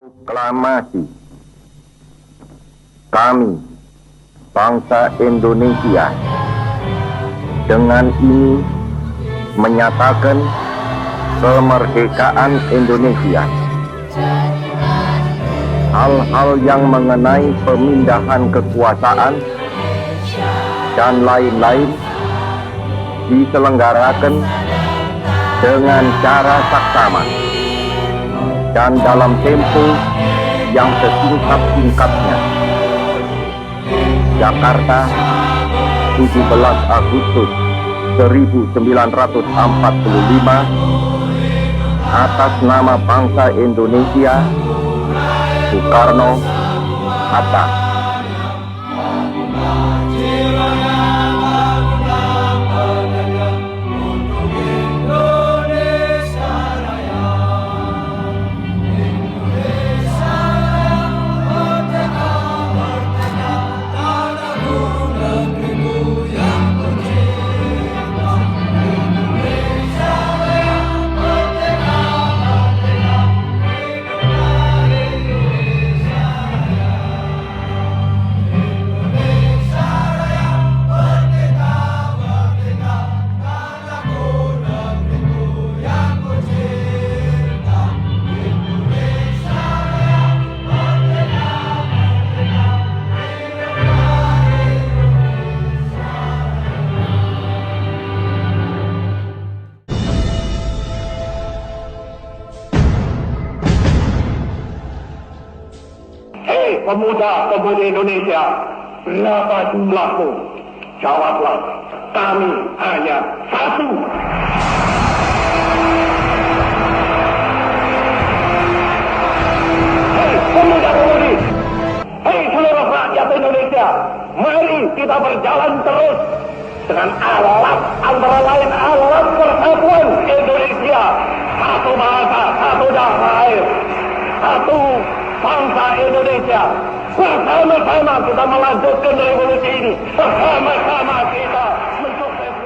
Proklamasi kami, bangsa Indonesia, dengan ini menyatakan kemerdekaan Indonesia. Hal-hal yang mengenai pemindahan kekuasaan dan lain-lain diselenggarakan dengan cara saksama dan dalam tempo yang sesingkat-singkatnya. Jakarta, 17 Agustus 1945, atas nama bangsa Indonesia, Soekarno Hatta. Pemuda-pemudi Indonesia, berapa jumlahmu? Jawablah, kami hanya satu. Hei pemuda-pemudi, hei seluruh rakyat Indonesia, mari kita berjalan terus dengan alat, antara lain alat persatuan Indonesia. Satu bahasa, satu tanah air, satu bangsa Indonesia. Bersama-sama kita melanjutkan revolusi ini. Bersama-sama kita mensukseskan.